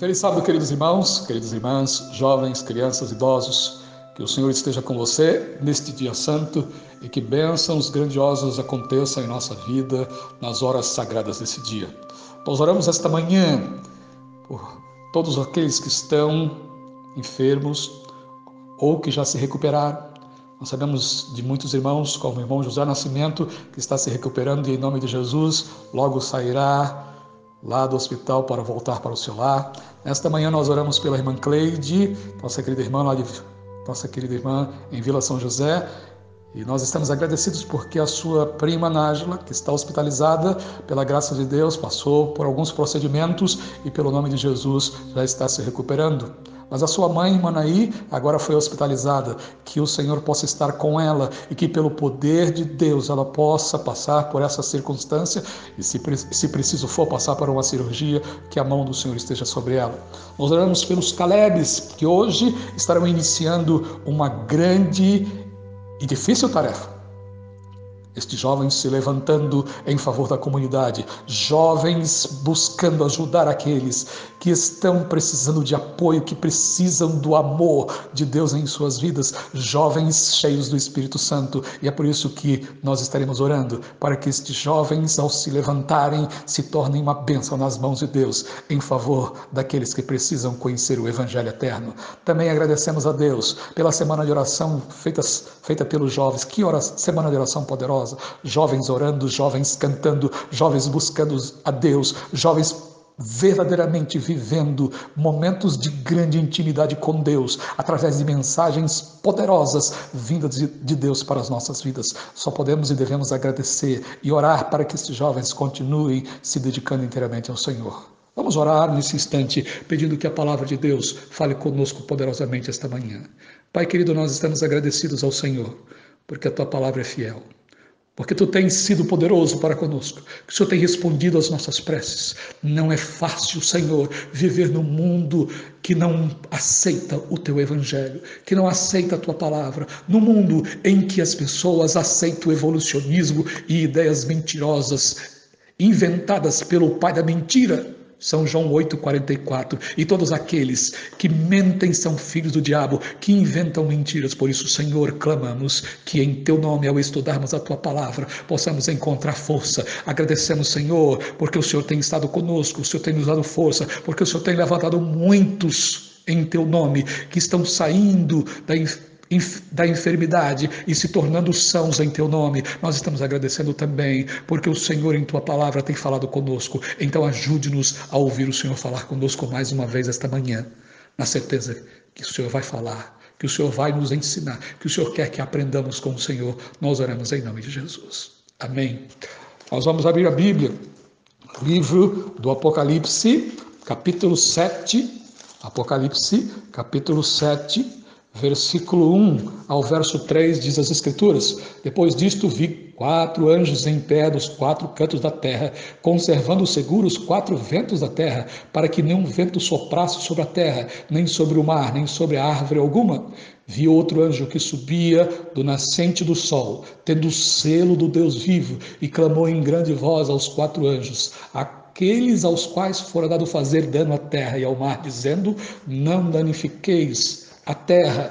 Feliz sábado, queridos irmãos, queridas irmãs, jovens, crianças, idosos. Que o Senhor esteja com você neste dia santo e que bênçãos grandiosas aconteçam em nossa vida nas horas sagradas desse dia. Nós oramos esta manhã por todos aqueles que estão enfermos ou que já se recuperaram. Nós sabemos de muitos irmãos, como o irmão José Nascimento, que está se recuperando e em nome de Jesus logo sairá lá do hospital para voltar para o seu lar. Nesta manhã nós oramos pela irmã Cleide, nossa querida irmã em Vila São José, e nós estamos agradecidos porque a sua prima Nájila, que está hospitalizada, pela graça de Deus, passou por alguns procedimentos e pelo nome de Jesus já está se recuperando. Mas a sua mãe, Manaí, agora foi hospitalizada. Que o Senhor possa estar com ela e que pelo poder de Deus ela possa passar por essa circunstância e se preciso for passar por uma cirurgia, que a mão do Senhor esteja sobre ela. Nós oramos pelos Calebes, que hoje estarão iniciando uma grande e difícil tarefa. Estes jovens se levantando em favor da comunidade, jovens buscando ajudar aqueles que estão precisando de apoio, que precisam do amor de Deus em suas vidas, jovens cheios do Espírito Santo. E é por isso que nós estaremos orando, para que estes jovens, ao se levantarem, se tornem uma bênção nas mãos de Deus, em favor daqueles que precisam conhecer o Evangelho eterno. Também agradecemos a Deus pela semana de oração feita pelos jovens. Que semana de oração poderosa! Jovens orando, jovens cantando, jovens buscando a Deus, jovens verdadeiramente vivendo momentos de grande intimidade com Deus, através de mensagens poderosas vindas de Deus para as nossas vidas. Só podemos e devemos agradecer e orar para que estes jovens continuem se dedicando inteiramente ao Senhor. Vamos orar nesse instante, pedindo que a palavra de Deus fale conosco poderosamente esta manhã. Pai querido, nós estamos agradecidos ao Senhor, porque a tua palavra é fiel. Porque tu tens sido poderoso para conosco, que o Senhor tem respondido às nossas preces. Não é fácil, Senhor, viver num mundo que não aceita o teu evangelho, que não aceita a tua palavra, num mundo em que as pessoas aceitam o evolucionismo e ideias mentirosas, inventadas pelo pai da mentira, São João 8,44, e todos aqueles que mentem são filhos do diabo, que inventam mentiras. Por isso, Senhor, clamamos que em teu nome, ao estudarmos a tua palavra, possamos encontrar força. Agradecemos, Senhor, porque o Senhor tem estado conosco, o Senhor tem nos dado força, porque o Senhor tem levantado muitos em teu nome, que estão saindo da enfermidade e se tornando sãos em teu nome. Nós estamos agradecendo também porque o Senhor em tua palavra tem falado conosco. Então ajude-nos a ouvir o Senhor falar conosco mais uma vez esta manhã, na certeza que o Senhor vai falar, que o Senhor vai nos ensinar, que o Senhor quer que aprendamos com o Senhor. Nós oramos em nome de Jesus. Amém. Nós vamos abrir a Bíblia, livro do Apocalipse, capítulo 7, Apocalipse, capítulo 7, versículo 1 ao verso 3, diz as Escrituras: Depois disto vi 4 anjos em pé dos 4 cantos da terra, conservando seguros 4 ventos da terra, para que nenhum vento soprasse sobre a terra, nem sobre o mar, nem sobre a árvore alguma. Vi outro anjo que subia do nascente do sol, tendo o selo do Deus vivo, e clamou em grande voz aos 4 anjos, aqueles aos quais fora dado fazer dano à terra e ao mar, dizendo: Não danifiqueis a terra,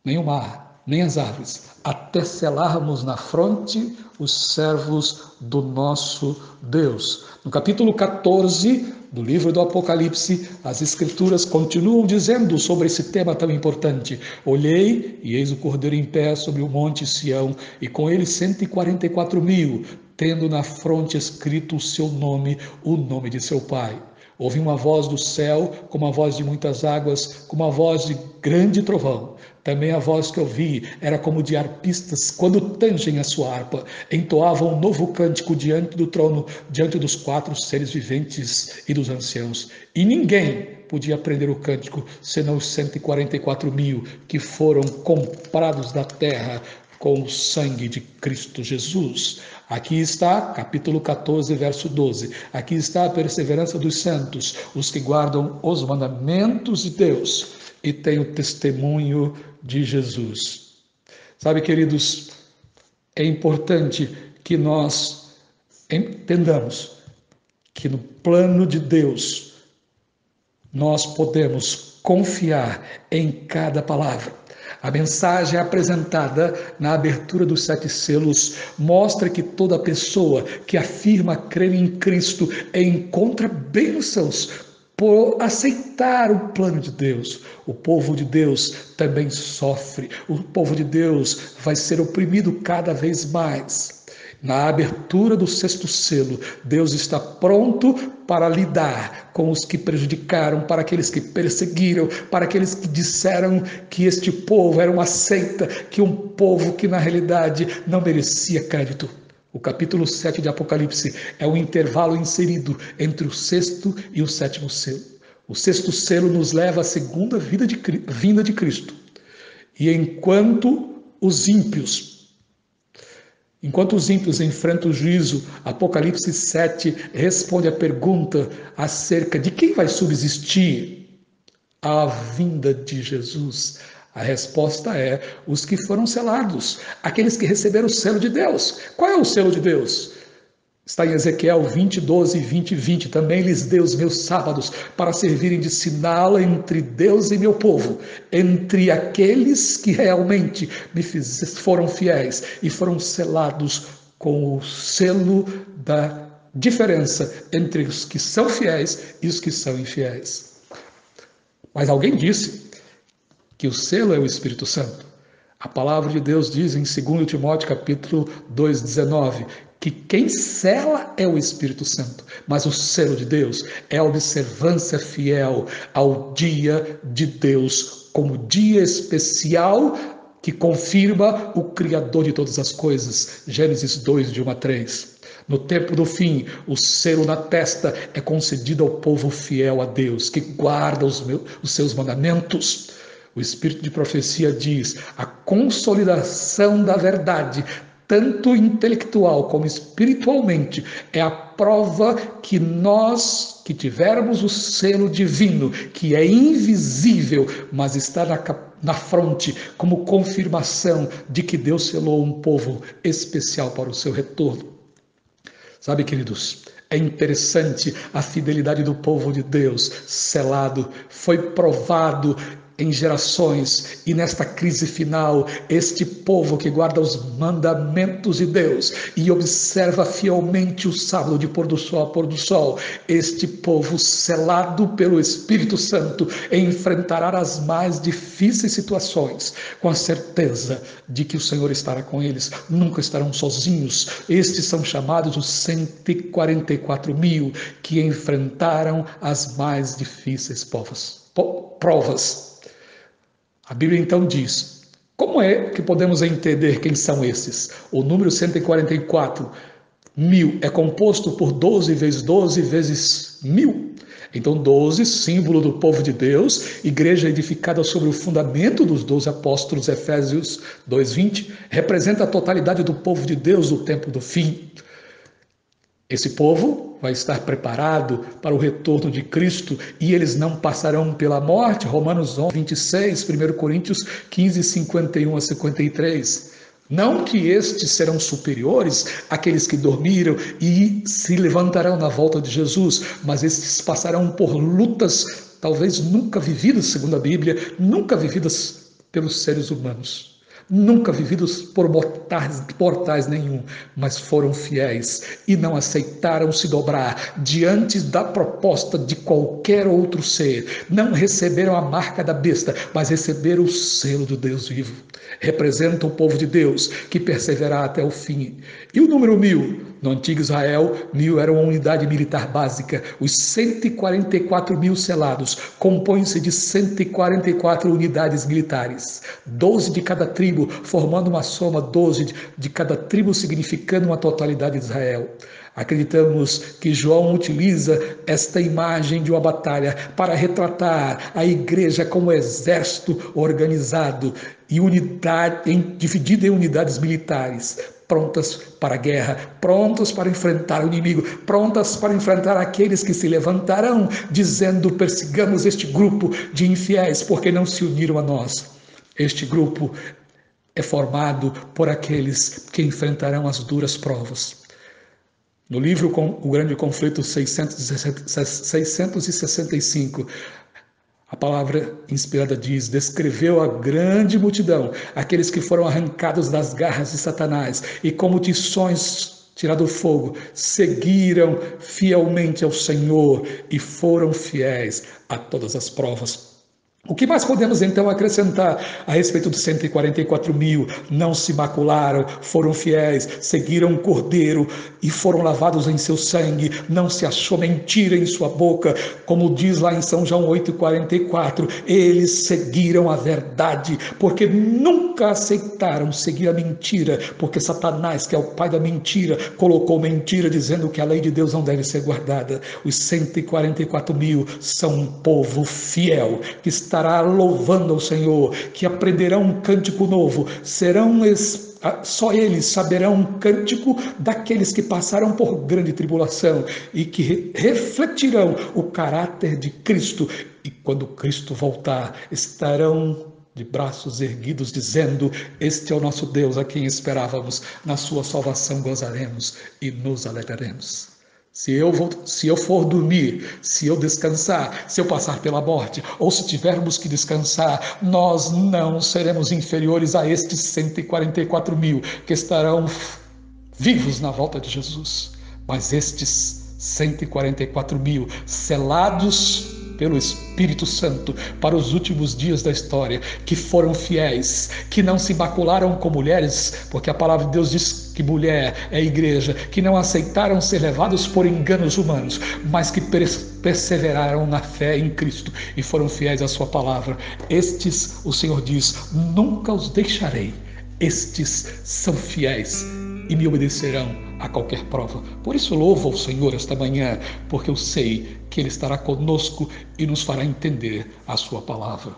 nem o mar, nem as árvores, até selarmos na fronte os servos do nosso Deus. No capítulo 14 do livro do Apocalipse, as Escrituras continuam dizendo sobre esse tema tão importante: Olhei, e eis o Cordeiro em pé sobre o monte Sião, e com ele 144.000, tendo na fronte escrito o seu nome, o nome de seu Pai. Ouvi uma voz do céu, como a voz de muitas águas, como a voz de grande trovão. Também a voz que ouvi era como de arpistas, quando tangem a sua harpa. Entoavam um novo cântico diante do trono, diante dos 4 seres viventes e dos anciãos. E ninguém podia aprender o cântico, senão os 144.000 que foram comprados da terra com o sangue de Cristo Jesus. Aqui está, capítulo 14, verso 12. Aqui está a perseverança dos santos, os que guardam os mandamentos de Deus e têm o testemunho de Jesus. Sabe, queridos, é importante que nós entendamos que no plano de Deus, nós podemos confiar em cada palavra. A mensagem apresentada na abertura dos 7 selos mostra que toda pessoa que afirma crer em Cristo encontra bênçãos por aceitar o plano de Deus. O povo de Deus também sofre. O povo de Deus vai ser oprimido cada vez mais. Na abertura do 6º selo, Deus está pronto para lidar com os que prejudicaram, para aqueles que perseguiram, para aqueles que disseram que este povo era uma seita, que um povo que na realidade não merecia crédito. O capítulo 7 de Apocalipse é o intervalo inserido entre o 6º e o 7º selo. O 6º selo nos leva à segunda vinda de Cristo. E enquanto os ímpios enfrentam o juízo, Apocalipse 7 responde à pergunta acerca de quem vai subsistir à vinda de Jesus. A resposta é os que foram selados, aqueles que receberam o selo de Deus. Qual é o selo de Deus? Está em Ezequiel 20, 12 e 20 e 20. Também lhes dei os meus sábados para servirem de sinal entre Deus e meu povo, entre aqueles que realmente foram fiéis e foram selados com o selo da diferença entre os que são fiéis e os que são infiéis. Mas alguém disse que o selo é o Espírito Santo. A palavra de Deus diz em 2 Timóteo capítulo 2:19, que quem sela é o Espírito Santo, mas o selo de Deus é a observância fiel ao dia de Deus, como dia especial que confirma o Criador de todas as coisas. Gênesis 2, de 1 a 3. No tempo do fim, o selo na testa é concedido ao povo fiel a Deus, que guarda os seus mandamentos. O Espírito de profecia diz: a consolidação da verdade, tanto intelectual como espiritualmente, é a prova que nós, que tivermos o selo divino, que é invisível, mas está na fronte, como confirmação de que Deus selou um povo especial para o seu retorno. Sabe, queridos, é interessante a fidelidade do povo de Deus, selado, foi provado em gerações, e nesta crise final, este povo que guarda os mandamentos de Deus e observa fielmente o sábado de pôr do sol a pôr do sol, este povo selado pelo Espírito Santo enfrentará as mais difíceis situações, com a certeza de que o Senhor estará com eles, nunca estarão sozinhos. Estes são chamados os 144 mil que enfrentaram as mais difíceis provas. A Bíblia então diz: como é que podemos entender quem são esses? O número 144 mil é composto por 12 vezes 12 vezes 1000. Então 12, símbolo do povo de Deus, igreja edificada sobre o fundamento dos 12 apóstolos, Efésios 2:20, representa a totalidade do povo de Deus no tempo do fim. Esse povo vai estar preparado para o retorno de Cristo e eles não passarão pela morte. Romanos 11, 26, 1 Coríntios 15, 51 a 53. Não que estes serão superiores àqueles que dormiram e se levantarão na volta de Jesus, mas estes passarão por lutas talvez nunca vividas, segundo a Bíblia, nunca vividas pelos seres humanos. Nunca vividos por mortais nenhum, mas foram fiéis e não aceitaram se dobrar diante da proposta de qualquer outro ser. Não receberam a marca da besta, mas receberam o selo do Deus vivo. Representa o povo de Deus que perseverar até o fim. E o número 1000? No antigo Israel, 1000 era uma unidade militar básica. Os 144 mil selados compõem-se de 144 unidades militares, 12 de cada tribo, formando uma soma, 12 de cada tribo, significando uma totalidade de Israel. Acreditamos que João utiliza esta imagem de uma batalha para retratar a igreja como exército organizado e dividido em unidades militares, prontas para a guerra, prontas para enfrentar o inimigo, prontas para enfrentar aqueles que se levantarão dizendo: persigamos este grupo de infiéis porque não se uniram a nós. Este grupo é formado por aqueles que enfrentarão as duras provas. No livro O Grande Conflito 665, A palavra inspirada diz: descreveu a grande multidão, aqueles que foram arrancados das garras de Satanás e como tições tirado do fogo, seguiram fielmente ao Senhor e foram fiéis a todas as provas. O que mais podemos então acrescentar a respeito dos 144.000? Não se macularam, foram fiéis, seguiram o Cordeiro e foram lavados em seu sangue. Não se achou mentira em sua boca, como diz lá em São João 8,44. Eles seguiram a verdade, porque nunca aceitaram seguir a mentira, porque Satanás, que é o pai da mentira, colocou mentira dizendo que a lei de Deus não deve ser guardada. Os 144.000 são um povo fiel, que estará louvando ao Senhor, que aprenderão um cântico novo, só eles saberão um cântico daqueles que passaram por grande tribulação e que refletirão o caráter de Cristo. E quando Cristo voltar, estarão de braços erguidos, dizendo: este é o nosso Deus, a quem esperávamos, na sua salvação gozaremos e nos alegraremos. Se eu for dormir, se eu descansar, se eu passar pela morte, ou se tivermos que descansar, nós não seremos inferiores a estes 144.000 que estarão vivos na volta de Jesus. Mas estes 144.000 selados pelo Espírito Santo para os últimos dias da história, que foram fiéis, que não se macularam com mulheres, porque a palavra de Deus diz que mulher é igreja, que não aceitaram ser levados por enganos humanos, mas que perseveraram na fé em Cristo e foram fiéis à sua palavra. Estes, o Senhor diz, nunca os deixarei. Estes são fiéis e me obedecerão a qualquer prova. Por isso louvo ao Senhor esta manhã, porque eu sei que Ele estará conosco e nos fará entender a sua palavra.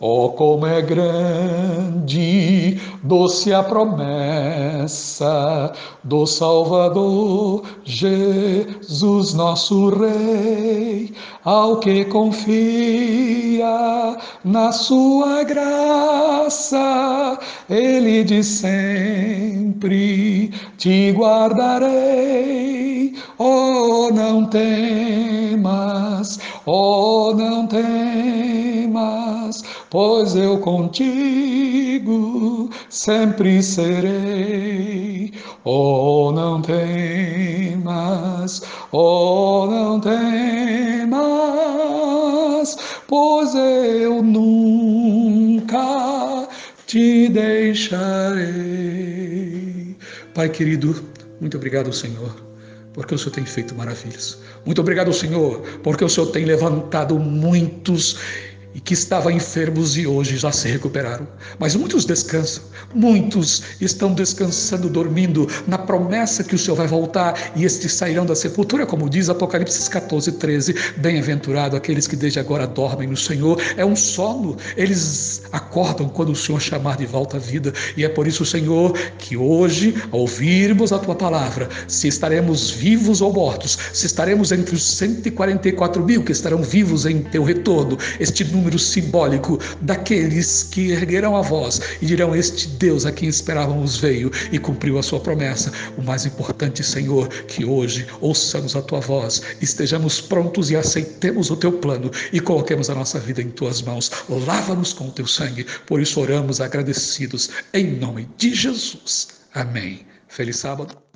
Oh, como é grande, doce a promessa do Salvador, Jesus nosso Rei, ao que confia na sua graça, Ele diz sempre: te guardarei. Oh, não temas, oh, não temas, pois eu contigo sempre serei. Oh, não temas, oh, não temas, pois eu nunca te deixarei. Pai querido, muito obrigado, Senhor, porque o Senhor tem feito maravilhas. Muito obrigado, Senhor, porque o Senhor tem levantado muitos e que estavam enfermos e hoje já se recuperaram. Mas muitos descansam, muitos estão descansando, dormindo na promessa que o Senhor vai voltar e estes sairão da sepultura, como diz Apocalipse 14:13. Bem-aventurado aqueles que desde agora dormem no Senhor. É um sono, eles acordam quando o Senhor chamar de volta à vida. E é por isso, Senhor, que hoje, ao ouvirmos a Tua palavra, se estaremos vivos ou mortos, se estaremos entre os 144.000 que estarão vivos em Teu retorno, este número simbólico daqueles que erguerão a voz e dirão: este Deus a quem esperávamos veio e cumpriu a sua promessa. O mais importante, Senhor, que hoje ouçamos a Tua voz, estejamos prontos e aceitemos o Teu plano e coloquemos a nossa vida em Tuas mãos. Lava-nos com o Teu sangue. Por isso oramos agradecidos em nome de Jesus. Amém. Feliz sábado.